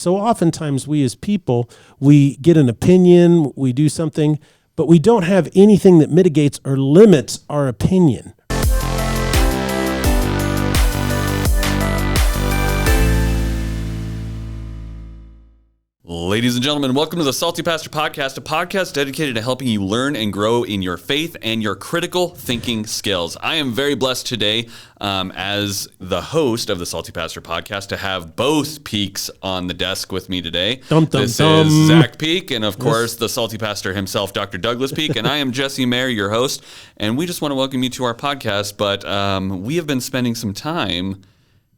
So oftentimes we as people, we get an opinion, we do something, but we don't have anything that mitigates or limits our opinion. Ladies and gentlemen, welcome to the Salty Pastor Podcast, a podcast dedicated to helping you learn and grow in your faith and your critical thinking skills. I am very blessed today as the host of the Salty Pastor Podcast to have both Peakes on the desk with me today. This is Zac Peake and, of course, the Salty Pastor himself, Dr. Douglas Peake, and I am Jesse Mayer, your host, and we just want to welcome you to our podcast, but we have been spending some time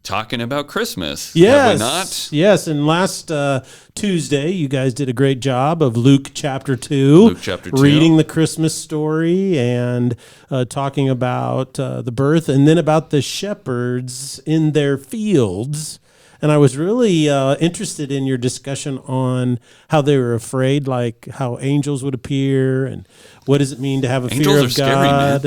talking about Christmas. Yes. Have we not? Yes. And last Tuesday, you guys did a great job of Luke chapter 2. Reading the Christmas story and talking about the birth and then about the shepherds in their fields. And I was really interested in your discussion on how they were afraid, like how angels would appear and what does it mean to have a fear of God?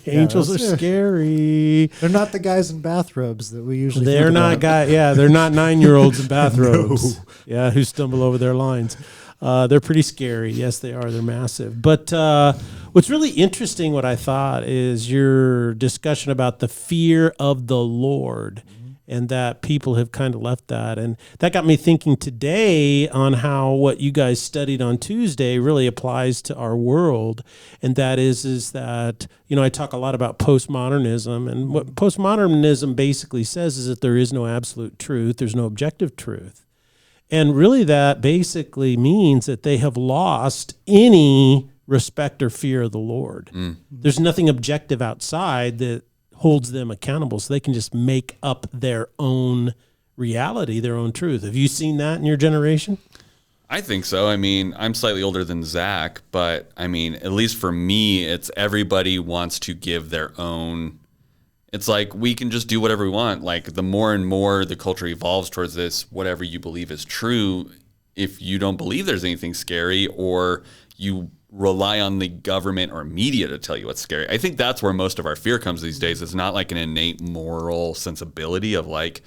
Angels are scary. They're not the guys in bathrobes that we usually They're think not about. they're not 9-year-olds in bathrobes. No. Yeah, who stumble over their lines. They're pretty scary. Yes, they are. They're massive. But what's really interesting, what I thought, is your discussion about the fear of the Lord. And that people have kind of left that. And that got me thinking today on how what you guys studied on Tuesday really applies to our world. And that is that, I talk a lot about postmodernism. And what postmodernism basically says is that there is no absolute truth. There's no objective truth. And really that basically means that they have lost any respect or fear of the Lord. There's nothing objective outside that holds them accountable, so they can just make up their own reality, their own truth. Have you seen that in your generation? I think so. I mean, I'm slightly older than Zach, but I mean, at least for me, it's everybody wants to give their own. It's like we can just do whatever we want. Like the more and more the culture evolves towards this, whatever you believe is true, if you don't believe there's anything scary or you rely on the government or media to tell you what's scary. I think that's where most of our fear comes these days. It's not like an innate moral sensibility of like,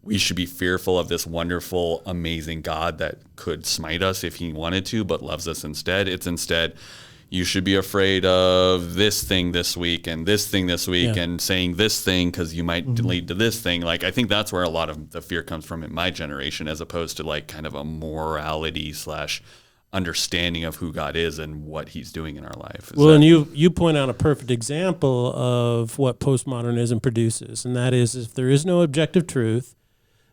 we should be fearful of this wonderful, amazing God that could smite us if he wanted to, but loves us instead. It's instead, you should be afraid of this thing this week and this thing this week and saying this thing because you might lead to this thing. Like, I think that's where a lot of the fear comes from in my generation, as opposed to like kind of a morality / understanding of who God is and what he's doing in our life. And you point out a perfect example of what postmodernism produces, and that is if there is no objective truth,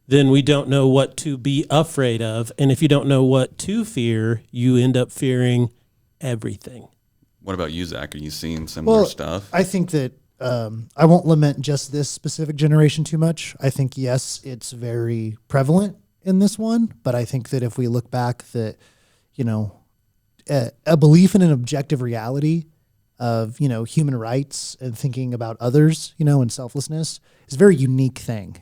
then we don't know what to be afraid of, and if you don't know what to fear, you end up fearing everything. What about you, Zach? Are you seeing similar stuff? I think that I won't lament just this specific generation too much. I think, yes, it's very prevalent in this one, but I think that if we look back that a belief in an objective reality of, human rights and thinking about others, and selflessness is a very unique thing.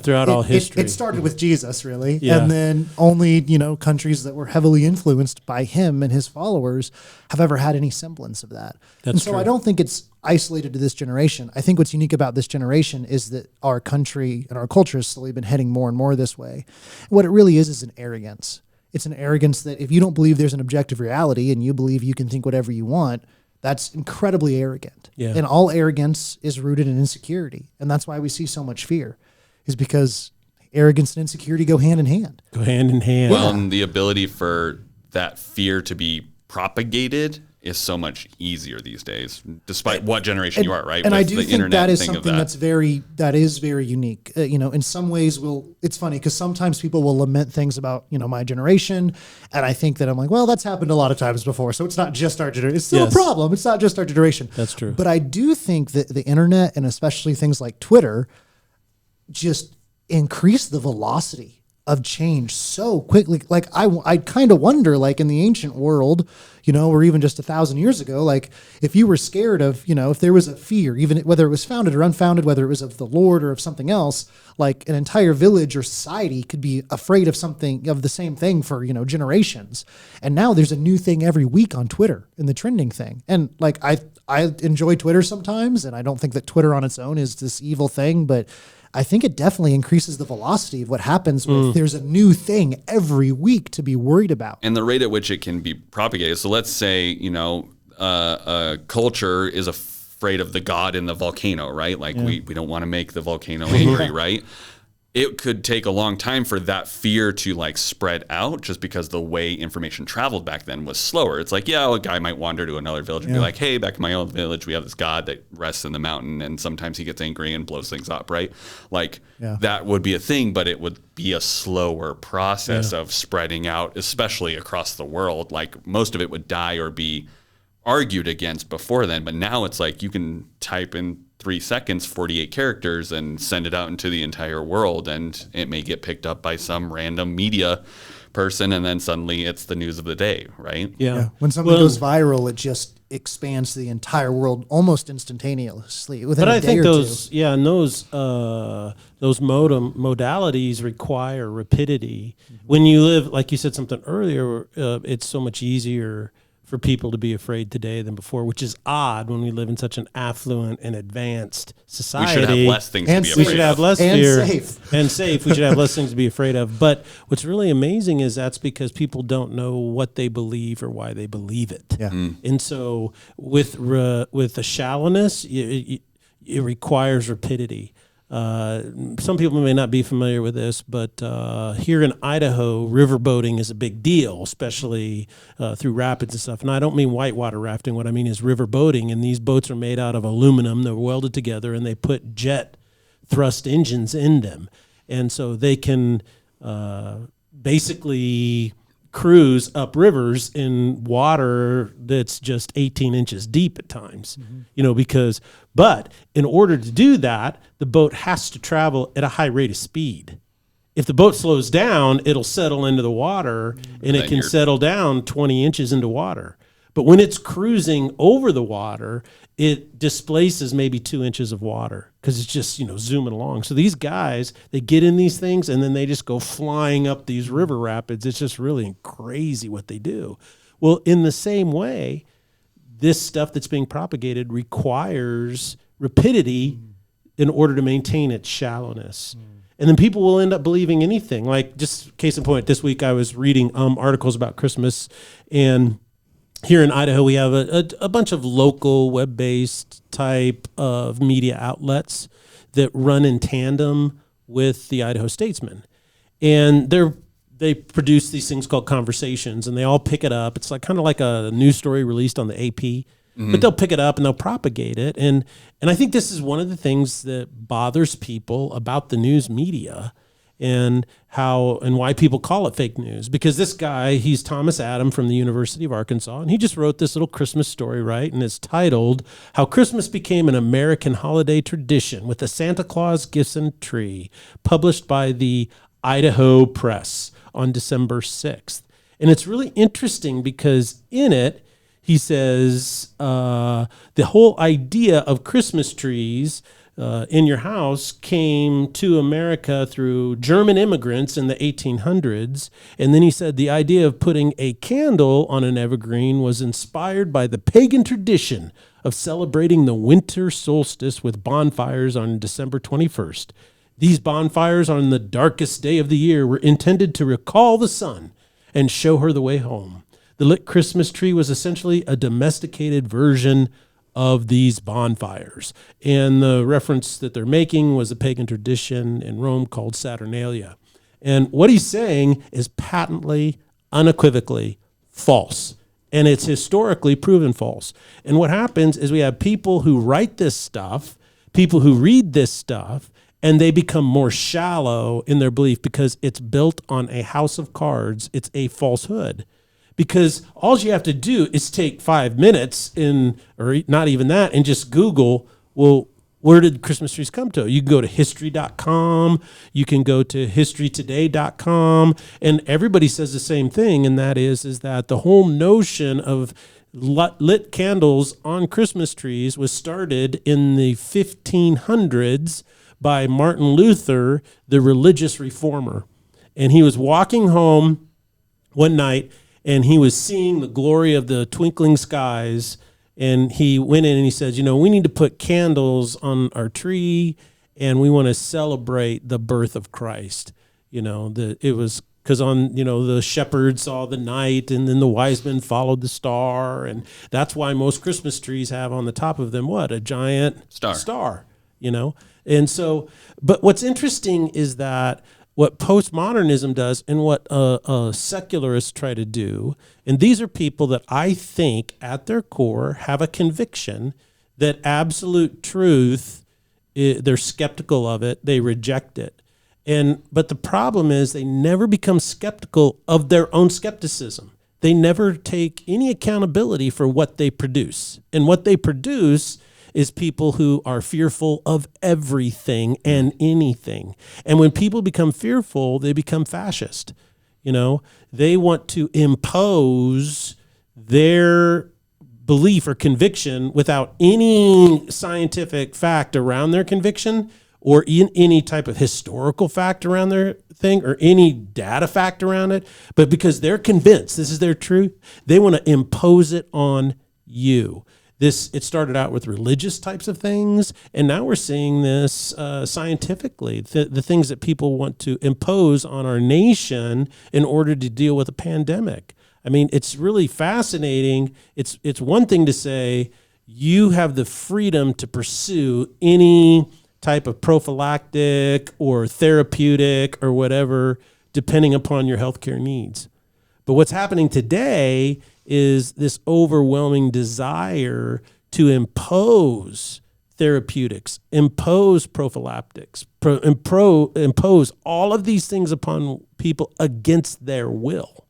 Throughout all history. It started with Jesus, really. Yeah. And then only, countries that were heavily influenced by him and his followers have ever had any semblance of that. That's so true. I don't think it's isolated to this generation. I think what's unique about this generation is that our country and our culture has slowly been heading more and more this way. What it really is an arrogance. It's an arrogance that if you don't believe there's an objective reality and you believe you can think whatever you want, that's incredibly arrogant. Yeah. And all arrogance is rooted in insecurity. And that's why we see so much fear, is because arrogance and insecurity go hand in hand. Well, and the ability for that fear to be propagated is so much easier these days, despite what generation you are, right? And With I do the think internet that is thing of something that is very unique. In some ways, it's funny because sometimes people will lament things about, my generation. And I think that I'm like, well, that's happened a lot of times before. So it's not just our generation. It's still a problem. It's not just our generation. That's true. But I do think that the internet and especially things like Twitter just increase the velocity of change so quickly. Like I kind of wonder, like in the ancient world, or even just 1,000 years ago, like if you were scared of, if there was a fear, even whether it was founded or unfounded, whether it was of the Lord or of something else, like an entire village or society could be afraid of something, of the same thing for, generations. And now there's a new thing every week on Twitter in the trending thing. And like, I enjoy Twitter sometimes, and I don't think that Twitter on its own is this evil thing, but I think it definitely increases the velocity of what happens with there's a new thing every week to be worried about. And the rate at which it can be propagated. So let's say, a culture is afraid of the god in the volcano, right? Like we don't want to make the volcano angry, right? It could take a long time for that fear to like spread out just because the way information traveled back then was slower. It's like, a guy might wander to another village and be like, hey, back in my own village, we have this god that rests in the mountain and sometimes he gets angry and blows things up, right? Like that would be a thing, but it would be a slower process of spreading out, especially across the world. Like most of it would die or be argued against before then, but now it's like you can type in 3 seconds, 48 characters and send it out into the entire world, and it may get picked up by some random media person, and then suddenly it's the news of the day, right? Yeah. When something goes viral, it just expands to the entire world almost instantaneously within a day or two. And those modalities require rapidity. When you live, like you said something earlier, it's so much easier for people to be afraid today than before, which is odd when we live in such an affluent and advanced society. We should have less things to be afraid of. We should have less fear. Safe. And safe. We should have less things to be afraid of. But what's really amazing is that's because people don't know what they believe or why they believe it. Yeah. And so with the shallowness, it requires rapidity. Some people may not be familiar with this, but here in Idaho, riverboating is a big deal, especially through rapids and stuff. And I don't mean whitewater rafting. What I mean is riverboating. And these boats are made out of aluminum. They're welded together, and they put jet thrust engines in them. And so they can basically cruise up rivers in water that's just 18 inches deep at times, but in order to do that, the boat has to travel at a high rate of speed. If the boat slows down, it'll settle into the water, and it can settle down 20 inches into water. But when it's cruising over the water, it displaces maybe 2 inches of water because it's just, zooming along. So these guys, they get in these things and then they just go flying up these river rapids. It's just really crazy what they do. Well, in the same way, this stuff that's being propagated requires rapidity in order to maintain its shallowness. And then people will end up believing anything. Like, just case in point, this week I was reading articles about Christmas, and here in Idaho, we have a bunch of local web-based type of media outlets that run in tandem with the Idaho Statesman. And they produce these things called conversations, and they all pick it up. It's like kind of like a news story released on the AP, but they'll pick it up and they'll propagate it. And I think this is one of the things that bothers people about the news media and how and why people call it fake news. Because this guy, he's Thomas Adam from the University of Arkansas, and he just wrote this little Christmas story, right? And it's titled, How Christmas Became an American Holiday Tradition with a Santa Claus Gifts and Tree, published by the Idaho Press on December 6th. And it's really interesting because in it, he says the whole idea of Christmas trees in your house came to America through German immigrants in the 1800s. And then he said the idea of putting a candle on an evergreen was inspired by the pagan tradition of celebrating the winter solstice with bonfires on December 21st. These bonfires on the darkest day of the year were intended to recall the sun and show her the way home. The lit Christmas tree was essentially a domesticated version of these bonfires. And the reference that they're making was a pagan tradition in Rome called Saturnalia. And what he's saying is patently, unequivocally false. And it's historically proven false. And what happens is we have people who write this stuff, people who read this stuff, and they become more shallow in their belief because it's built on a house of cards. It's a falsehood. Because all you have to do is take 5 minutes or not even that, and just Google, well, where did Christmas trees come to? You can go to history.com, you can go to historytoday.com, and everybody says the same thing, and that is that the whole notion of lit candles on Christmas trees was started in the 1500s by Martin Luther, the religious reformer. And he was walking home one night, and he was seeing the glory of the twinkling skies, and he went in and he says, we need to put candles on our tree, and we want to celebrate the birth of Christ. It was because the shepherds saw the night, and then the wise men followed the star, and that's why most Christmas trees have on the top of them a giant star. And so, but what's interesting is that what postmodernism does and what secularists try to do, and these are people that I think at their core have a conviction that absolute truth, they're skeptical of it, they reject it. But the problem is they never become skeptical of their own skepticism. They never take any accountability for what they produce. And what they produce is people who are fearful of everything and anything. And when people become fearful, they become fascist. They want to impose their belief or conviction without any scientific fact around their conviction, or in any type of historical fact around their thing, or any data fact around it. But because they're convinced this is their truth, they want to impose it on you. It started out with religious types of things, and now we're seeing this scientifically, the things that people want to impose on our nation in order to deal with a pandemic. I mean, it's really fascinating. It's one thing to say you have the freedom to pursue any type of prophylactic or therapeutic or whatever, depending upon your healthcare needs. But what's happening today is this overwhelming desire to impose therapeutics, impose prophylactics, impose all of these things upon people against their will,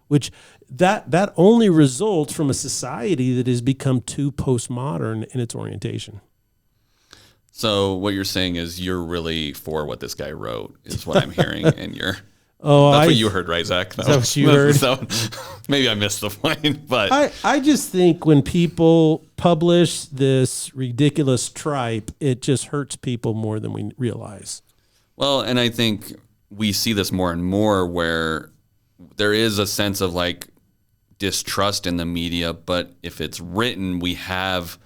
which that only results from a society that has become too postmodern in its orientation. So what you're saying is you're really for what this guy wrote, is what I'm hearing, and you're... That's what you heard, right, Zach? Is that what you heard? So, maybe I missed the point, but... I just think when people publish this ridiculous tripe, it just hurts people more than we realize. Well, and I think we see this more and more where there is a sense of like distrust in the media, but if it's written, we have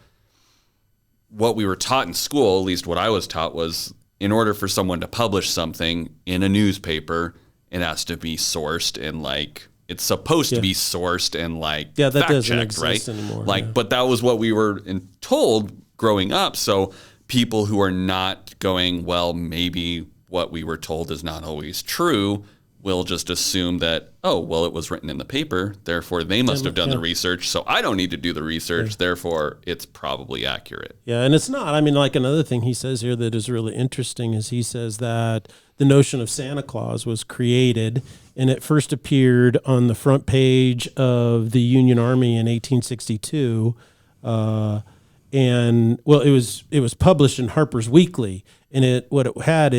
what we were taught in school, at least what I was taught, was in order for someone to publish something in a newspaper, it has to be sourced and like it's supposed to be sourced and like that doesn't checked, exist right? Anymore. But that was what we were told growing up. So people who are not going, well, maybe what we were told is not always true, will just assume that, oh, well, it was written in the paper, therefore they must have done the research, so I don't need to do the research, therefore it's probably accurate. Yeah, and it's not. I mean, like another thing he says here that is really interesting is he says that the notion of Santa Claus was created, and it first appeared on the front page of the Union Army in 1862. And well, it was published in Harper's Weekly, and what it had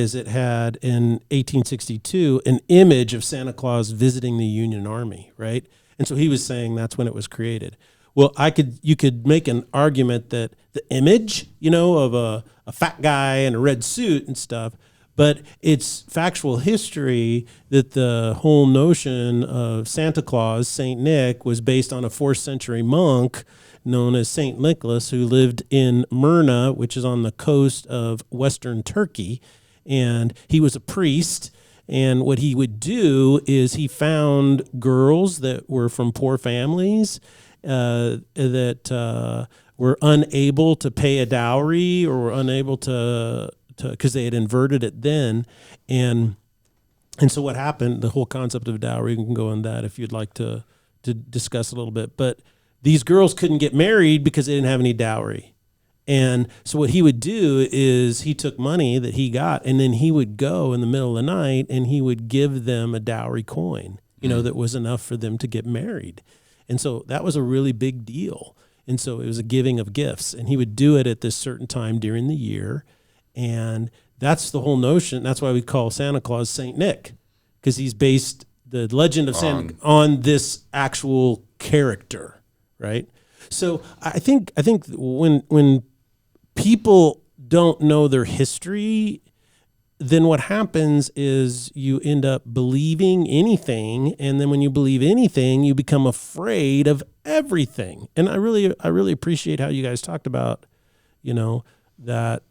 in 1862 an image of Santa Claus visiting the Union Army, right? And so he was saying that's when it was created. Well, you could make an argument that the image, of a fat guy in a red suit and stuff, but it's factual history that the whole notion of Santa Claus, Saint Nick, was based on a 4th century monk known as Saint Nicholas, who lived in Myrna, which is on the coast of western Turkey. And he was a priest. And what he would do is he found girls that were from poor families that were unable to pay a dowry or were unable to because they had inverted it then. And so what happened, the whole concept of dowry, we can go on that if you'd like to discuss a little bit. But these girls couldn't get married because they didn't have any dowry. And so what he would do is he took money that he got, and then he would go in the middle of the night and he would give them a dowry coin, that was enough for them to get married. And so that was a really big deal. And so it was a giving of gifts, and he would do it at this certain time during the year. And that's the whole notion. That's why we call Santa Claus Saint Nick, because he's based the legend of Santa on this actual character, right? So I think when people don't know their history, then what happens is you end up believing anything, and then when you believe anything, you become afraid of everything. And I really appreciate how you guys talked about, that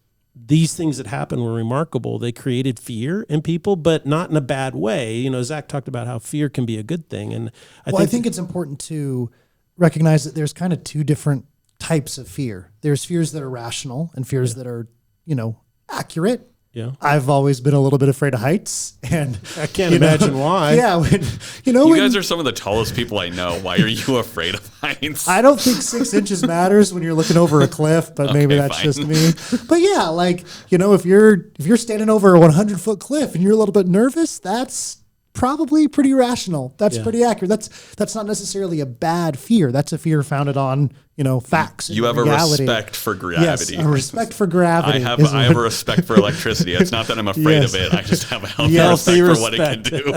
these things that happened were remarkable. They created fear in people, but not in a bad way. You know, Zach talked about how fear can be a good thing. And I think it's important to recognize that there's kind of two different types of fear. There's fears that are rational and fears that are, accurate. Yeah. I've always been a little bit afraid of heights, and I can't imagine why. Yeah. You guys are some of the tallest people I know. Why are you afraid of heights? I don't think 6 inches matters when you're looking over a cliff, but maybe that's fine. just me. But yeah, if you're standing over a 100-foot cliff and you're a little bit nervous, that's probably pretty rational. That's pretty accurate. That's not necessarily a bad fear. That's a fear founded on, facts. You have reality. a respect for gravity. Yes, a respect for gravity. I have a respect for electricity. It's not that I'm afraid of it. I just have a healthy respect for what it can do.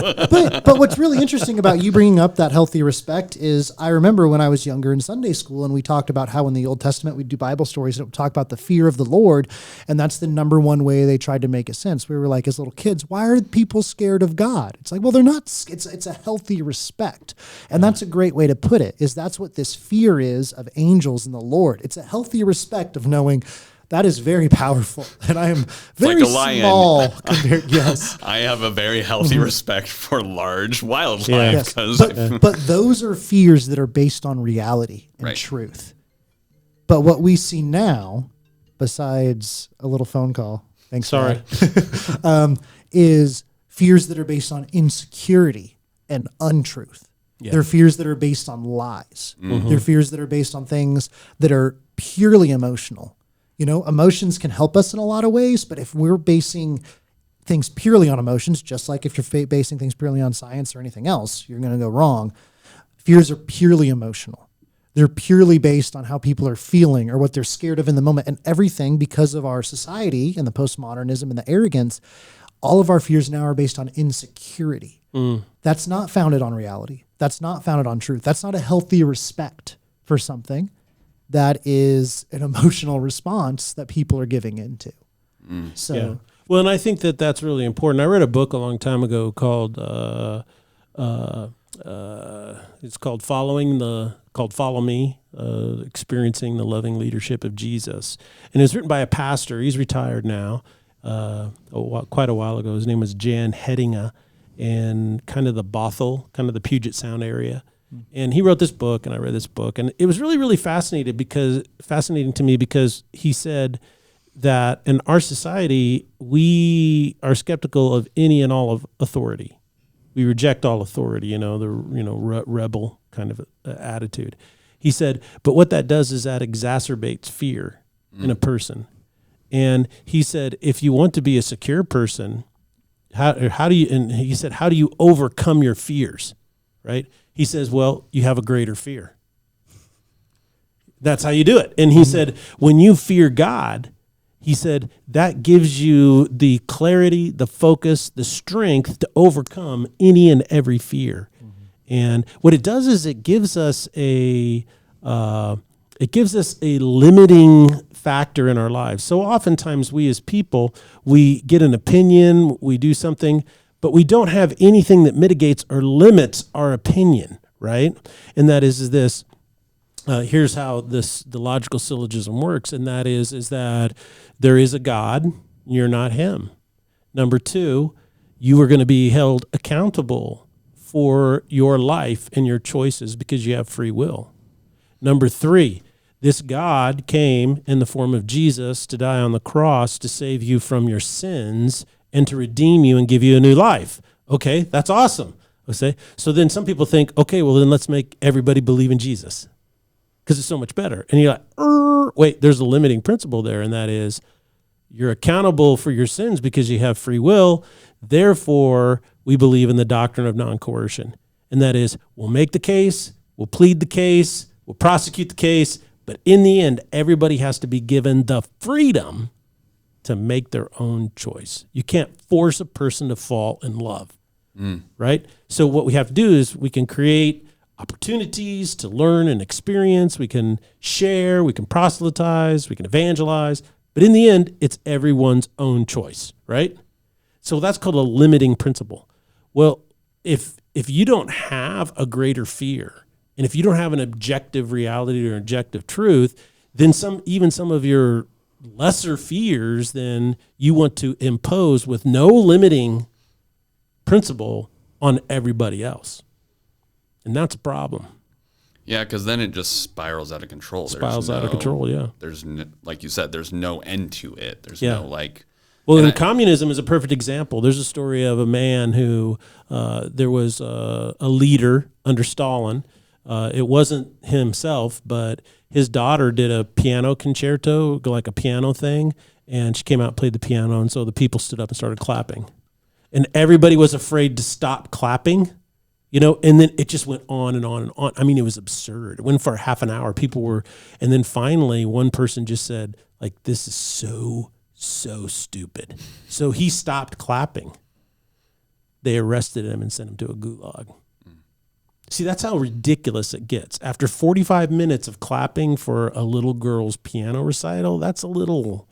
But what's really interesting about you bringing up that healthy respect is I remember when I was younger in Sunday school and we talked about how in the Old Testament we'd do Bible stories and talk about the fear of the Lord, and that's the number one way they tried to make it sense. We were like, as little kids, why are people scared of God? It's like, well, they're not. It's a healthy respect, and that's a great way to put it. Is that's what this fear is of angels and the Lord. It's a healthy respect of knowing that is very powerful, and I am very small compared. Yes, I have a very healthy respect for large wildlife. Yes. But those are fears that are based on reality and truth. But what we see now, besides a little phone call, thanks, sorry, is fears that are based on insecurity and untruth. Yeah. They're fears that are based on lies. Mm-hmm. They're fears that are based on things that are purely emotional. Emotions can help us in a lot of ways, but if we're basing things purely on emotions, just like if you're basing things purely on science or anything else, you're going to go wrong. Fears are purely emotional. They're purely based on how people are feeling or what they're scared of in the moment. And everything, because of our society and the postmodernism and the arrogance, all of our fears now are based on insecurity. That's not founded on reality. That's not founded on truth. That's not a healthy respect for something. That is an emotional response that people are giving into. So, yeah. Well, and I think that that's really important. I read a book a long time ago called it's called Follow Me, Experiencing the Loving Leadership of Jesus, and it was written by a pastor. He's retired now. Quite a while ago. His name was Jan Hedinga, and kind of the Bothell, kind of the Puget Sound area. And he wrote this book, and I read this book, and it was really, really fascinating to me because he said that in our society, we are skeptical of any and all of authority. We reject all authority, rebel kind of attitude. He said, but what that does is that exacerbates fear in a person. And he said, if you want to be a secure person, how do you, and he said, how do you overcome your fears, right? He says, well, you have a greater fear. That's how you do it. And he said, when you fear God, he said, that gives you the clarity, the focus, the strength to overcome any and every fear. And what it does is it gives us a limiting factor in our lives. So oftentimes we as people, we get an opinion, we do something, but we don't have anything that mitigates or limits our opinion, right? And that is this. Here's how the logical syllogism works, and that is that there is a God, you're not him. Number two, you are going to be held accountable for your life and your choices because you have free will. Number three, this God came in the form of Jesus to die on the cross to save you from your sins and to redeem you and give you a new life. Okay, that's awesome. Okay, so then some people think, okay, well then let's make everybody believe in Jesus because it's so much better. And you're like, wait, there's a limiting principle there, and that is you're accountable for your sins because you have free will. Therefore, we believe in the doctrine of non-coercion. And that is, we'll make the case, we'll plead the case, we'll prosecute the case, but in the end, everybody has to be given the freedom to make their own choice. You can't force a person to fall in love, right? So what we have to do is we can create opportunities to learn and experience. We can share, we can proselytize, we can evangelize, but in the end, it's everyone's own choice, right? So that's called a limiting principle. Well, if you don't have a greater fear, and if you don't have an objective reality or objective truth, then some of your lesser fears than you want to impose with no limiting principle on everybody else. And that's a problem. Yeah, because then it just spirals out of control. Spirals out of control, yeah. There's, like you said, there's no end to it. There's Yeah. no like... Well, and communism is a perfect example. There's a story of a man who, there was a leader under Stalin. It wasn't himself, but his daughter did a piano concerto, like a piano thing, and she came out and played the piano, and so the people stood up and started clapping. And everybody was afraid to stop clapping, and then it just went on and on and on. I mean, it was absurd. It went for half an hour. People were, and then finally one person just said, like, this is so stupid. So he stopped clapping. They arrested him and sent him to a gulag. See, that's how ridiculous it gets. After 45 minutes of clapping for a little girl's piano recital, that's a little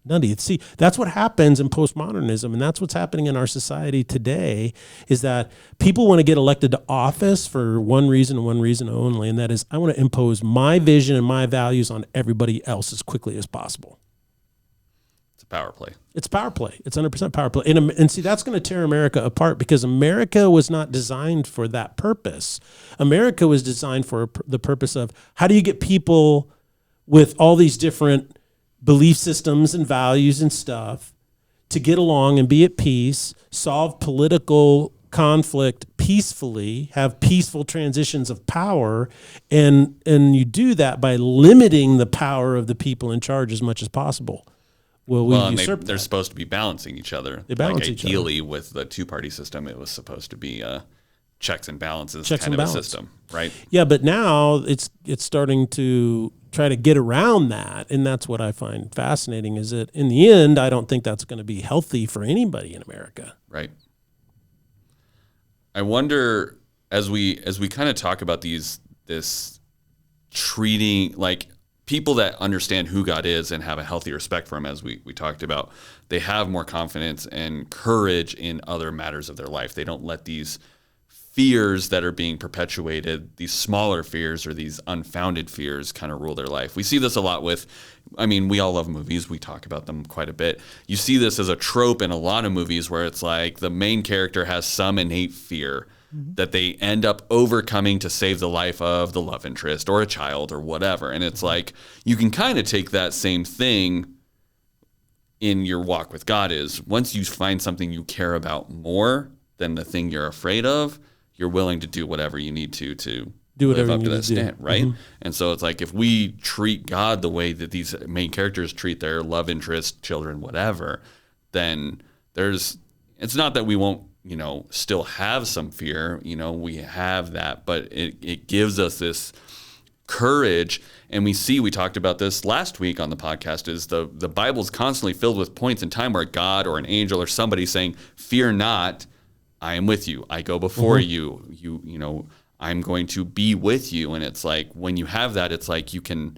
nutty. See, that's what happens in postmodernism, and that's what's happening in our society today, is that people want to get elected to office for one reason only, and that is, I want to impose my vision and my values on everybody else as quickly as possible. Power play. It's power play. It's 100% power play. And see, that's going to tear America apart, because America was not designed for that purpose. America was designed for the purpose of, how do you get people with all these different belief systems and values and stuff to get along and be at peace, solve political conflict peacefully, have peaceful transitions of power, and you do that by limiting the power of the people in charge as much as possible. Well, they're supposed to be balancing each other. They balance each other. Ideally, with the two-party system, it was supposed to be checks and balances Checks kind and of balance. a system, right? Yeah, but now it's starting to try to get around that, and that's what I find fascinating, is that in the end, I don't think that's going to be healthy for anybody in America. Right. I wonder, as we kind of talk about this treating, like, people that understand who God is and have a healthy respect for him, as we talked about, they have more confidence and courage in other matters of their life. They don't let these fears that are being perpetuated, these smaller fears or these unfounded fears, kind of rule their life. We see this a lot with, we all love movies. We talk about them quite a bit. You see this as a trope in a lot of movies where it's like the main character has some innate fear that they end up overcoming to save the life of the love interest or a child or whatever. And it's like, you can kind of take that same thing in your walk with God, is once you find something you care about more than the thing you're afraid of, you're willing to do whatever you need to do whatever live up you to need that to do. stand, right? And so it's like, if we treat God the way that these main characters treat their love interest, children, whatever, then it's not that we won't, still have some fear, we have that, but it gives us this courage. And we talked about this last week on the podcast, is the Bible's constantly filled with points in time where God or an angel or somebody saying, fear not, I am with you. I go before you, I'm going to be with you. And it's like, when you have that, it's like you can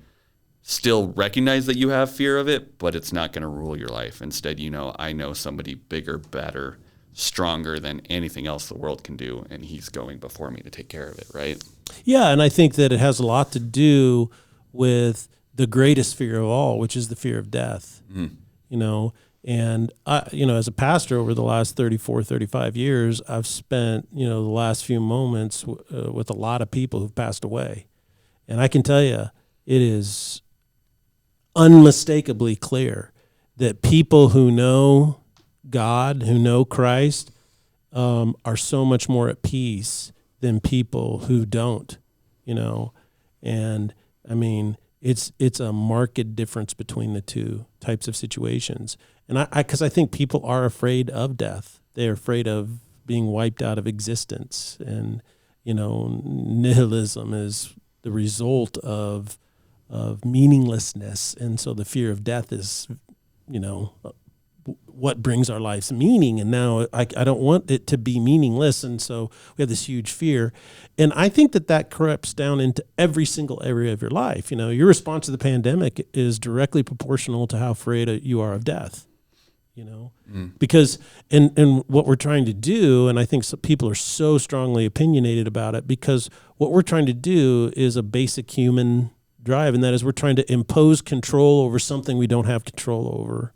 still recognize that you have fear of it, but it's not going to rule your life. Instead, I know somebody bigger, better, stronger than anything else the world can do, and he's going before me to take care of it, right? Yeah, and I think that it has a lot to do with the greatest fear of all, which is the fear of death. And I, as a pastor over the last 35 years, I've spent, the last few moments with a lot of people who've passed away. And I can tell you, it is unmistakably clear that people who know God, who know Christ, are so much more at peace than people who don't, and it's a marked difference between the two types of situations. And because I think people are afraid of death. They're afraid of being wiped out of existence, and nihilism is the result of meaninglessness, and so the fear of death is, what brings our lives meaning. And now I don't want it to be meaningless, and so we have this huge fear. And I think that creeps down into every single area of your life. Your response to the pandemic is directly proportional to how afraid you are of death. Because and what we're trying to do, and I think people are so strongly opinionated about it, because what we're trying to do is a basic human drive, and that is we're trying to impose control over something we don't have control over,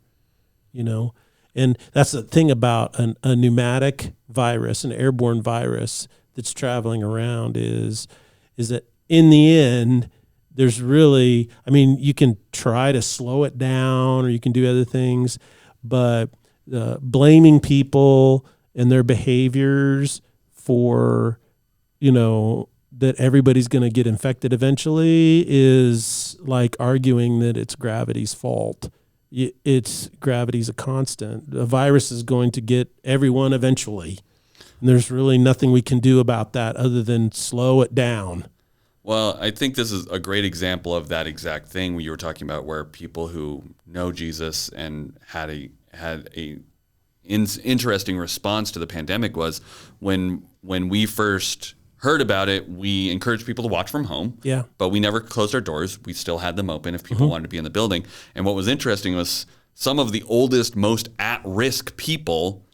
And that's the thing about a pneumatic virus, an airborne virus that's traveling around is that in the end, there's really, you can try to slow it down or you can do other things, but blaming people and their behaviors for, that everybody's going to get infected eventually is like arguing that it's gravity's fault. It's gravity's a constant. A virus is going to get everyone eventually. And there's really nothing we can do about that other than slow it down. Well, I think this is a great example of that exact thing you were talking about, where people who know Jesus and had a interesting response to the pandemic was when we first heard about it, we encouraged people to watch from home. Yeah. But we never closed our doors. We still had them open if people wanted to be in the building. And what was interesting was some of the oldest, most at-risk people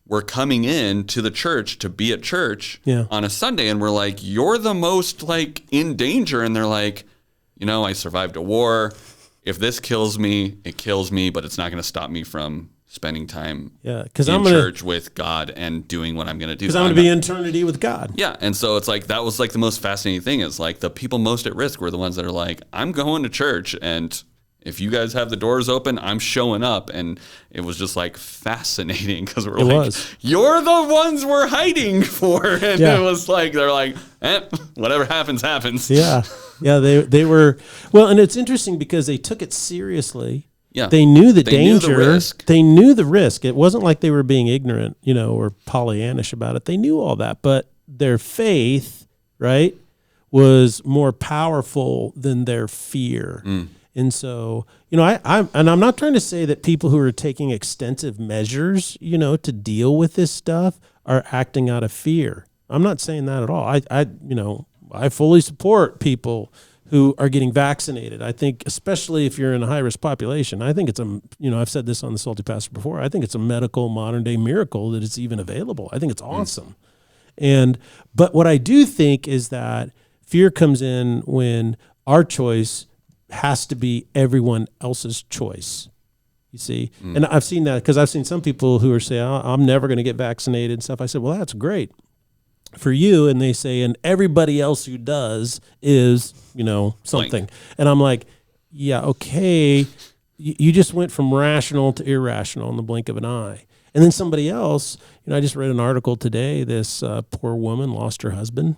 were coming in to the church to be at church on a Sunday. And we're like, you're the most in danger. And they're like, I survived a war. If this kills me, it kills me, but it's not going to stop me from spending time in church with God and doing what I'm going to do. Because I'm going to be in eternity with God. Yeah. And so it's that was the most fascinating thing is the people most at risk were the ones that are like, I'm going to church, and if you guys have the doors open, I'm showing up. And it was just fascinating because we're you're the ones we're hiding for. And it was they're like, whatever happens, happens. Yeah. Yeah. They were, well, and it's interesting because they took it seriously. Yeah. They knew the danger. Knew the risk. They knew the risk. It wasn't like they were being ignorant, or Pollyannish about it. They knew all that, but their faith, right, was more powerful than their fear. And so, I'm not trying to say that people who are taking extensive measures, to deal with this stuff are acting out of fear. I'm not saying that at all. I fully support people who are getting vaccinated. I think, especially if you're in a high-risk population, I think it's I've said this on the Salty Pastor before, I think it's a medical modern-day miracle that it's even available. I think it's awesome. But what I do think is that fear comes in when our choice has to be everyone else's choice. You see? And I've seen that because I've seen some people who are saying, I'm never going to get vaccinated and stuff. I said, well, that's great for you. And they say, and everybody else who does is, something. Blank. And I'm like, yeah, okay. You just went from rational to irrational in the blink of an eye. And then somebody else, I just read an article today, this poor woman lost her husband.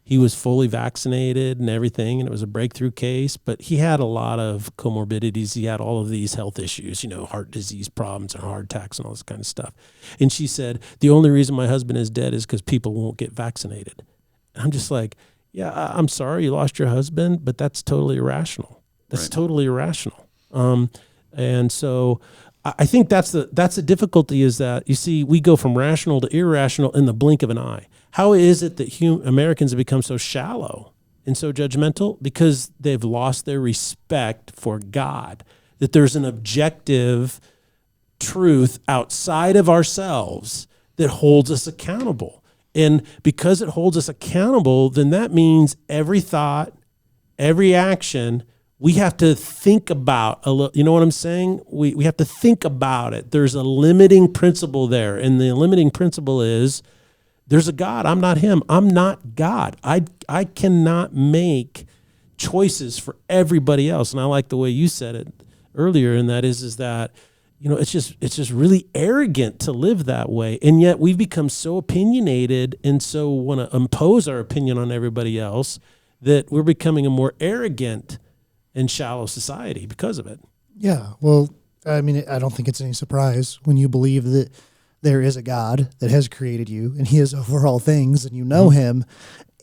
He was fully vaccinated and everything, and it was a breakthrough case, but he had a lot of comorbidities. He had all of these health issues, heart disease problems and heart attacks and all this kind of stuff. And she said, the only reason my husband is dead is because people won't get vaccinated. And I'm just like, yeah, I'm sorry you lost your husband, but that's totally irrational. That's totally irrational. And so I think that's the difficulty is that, you see, we go from rational to irrational in the blink of an eye. How is it that Americans have become so shallow and so judgmental? Because they've lost their respect for God, that there's an objective truth outside of ourselves that holds us accountable. And because it holds us accountable, then that means every thought, every action, we have to think about a little, you know what I'm saying? We have to think about it. There's a limiting principle there. And the limiting principle is there's a God. I'm not him. I'm not God. I cannot make choices for everybody else. And I like the way you said it earlier. And that is that, it's just really arrogant to live that way. And yet we've become so opinionated and so want to impose our opinion on everybody else that we're becoming a more arrogant and shallow society because of it. Yeah. Well, I don't think it's any surprise when you believe that there is a God that has created you and he is over all things and you know him.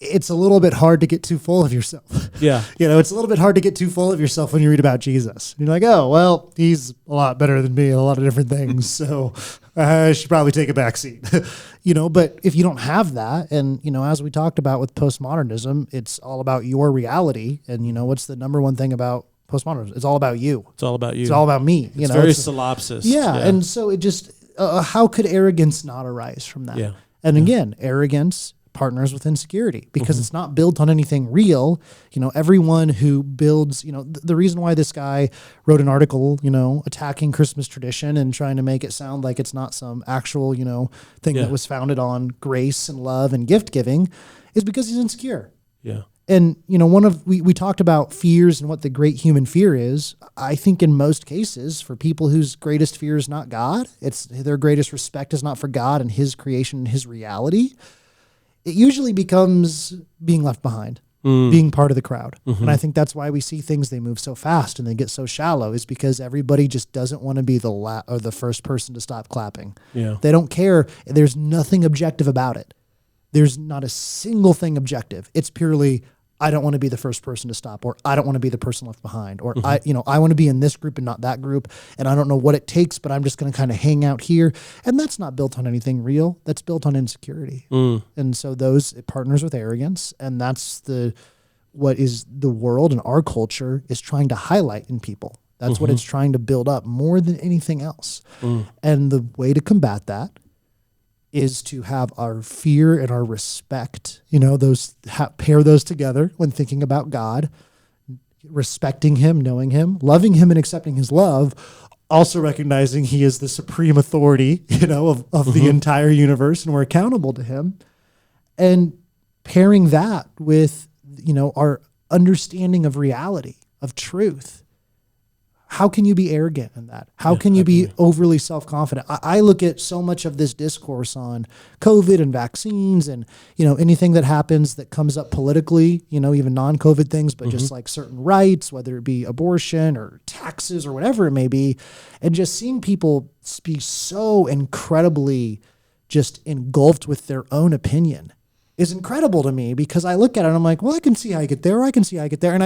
It's a little bit hard to get too full of yourself. Yeah. It's a little bit hard to get too full of yourself when you read about Jesus. You're like, oh, well, he's a lot better than me in a lot of different things. So I should probably take a back seat. But if you don't have that, and, as we talked about with postmodernism, it's all about your reality. And, what's the number one thing about postmodernism? It's all about you. It's all about you. It's all about me. It's very solipsist. Yeah. And so it just, how could arrogance not arise from that? Yeah. And again, arrogance partners with insecurity because it's not built on anything real. Everyone who builds, the reason why this guy wrote an article, attacking Christmas tradition and trying to make it sound like it's not some actual, thing that was founded on grace and love and gift giving is because he's insecure. Yeah. And, we talked about fears and what the great human fear is. I think in most cases for people whose greatest fear is not God, it's their greatest respect is not for God and his creation and his reality. It usually becomes being left behind, being part of the crowd. And I think that's why we see things, they move so fast and they get so shallow is because everybody just doesn't want to be the first person to stop clapping. Yeah. They don't care. There's nothing objective about it. There's not a single thing objective. It's purely, I don't want to be the first person to stop, or I don't want to be the person left behind, or I want to be in this group and not that group. And I don't know what it takes, but I'm just going to kind of hang out here. And that's not built on anything real. That's built on insecurity. And so it partners with arrogance. And that's what is the world and our culture is trying to highlight in people. That's what it's trying to build up more than anything else. And the way to combat that is to have our fear and our respect, pair those together when thinking about God, respecting him, knowing him, loving him and accepting his love, also recognizing he is the supreme authority, of the entire universe and we're accountable to him. And pairing that with, our understanding of reality, of truth. How can you be arrogant in that? How can you be overly self-confident? I look at so much of this discourse on COVID and vaccines and, anything that happens that comes up politically, even non-COVID things, but just like certain rights, whether it be abortion or taxes or whatever it may be, and just seeing people be so incredibly just engulfed with their own opinion is incredible to me because I look at it and I'm like, well, I can see how I get there. Or I can see how I get there. And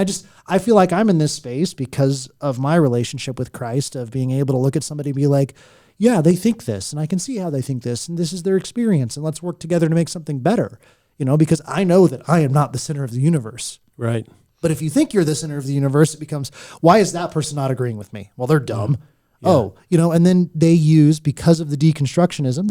I feel like I'm in this space because of my relationship with Christ of being able to look at somebody and be like, yeah, they think this and I can see how they think this and this is their experience and let's work together to make something better, because I know that I am not the center of the universe. Right. But if you think you're the center of the universe, it becomes, why is that person not agreeing with me? Well, they're dumb. Yeah. And then they use, because of the deconstructionism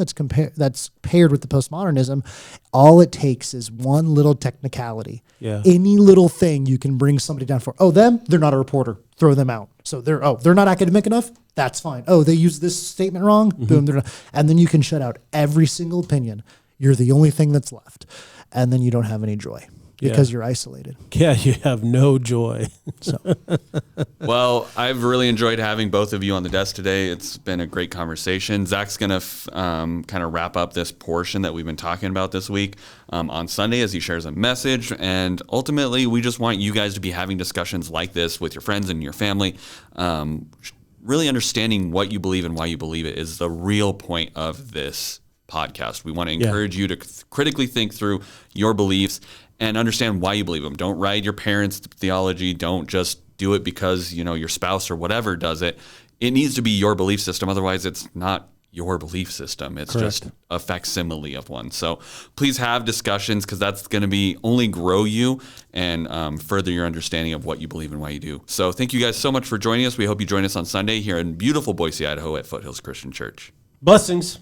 that's paired with the postmodernism, all it takes is one little technicality. Yeah. Any little thing you can bring somebody down for. Oh, they're not a reporter. Throw them out. So they're not academic enough. That's fine. Oh, they use this statement wrong. Boom. They're not. And then you can shut out every single opinion. You're the only thing that's left. And then you don't have any joy. Because you're isolated. Yeah, you have no joy. So, well, I've really enjoyed having both of you on the desk today. It's been a great conversation. Zach's going to kind of wrap up this portion that we've been talking about this week on Sunday as he shares a message. And ultimately, we just want you guys to be having discussions like this with your friends and your family. Really understanding what you believe and why you believe it is the real point of this podcast. We want to encourage you to critically think through your beliefs and understand why you believe them. Don't ride your parents' theology. Don't just do it because, your spouse or whatever does it. It needs to be your belief system. Otherwise, it's not your belief system. It's just a facsimile of one. So please have discussions because that's going to be only grow you and further your understanding of what you believe and why you do. So thank you guys so much for joining us. We hope you join us on Sunday here in beautiful Boise, Idaho at Foothills Christian Church. Blessings.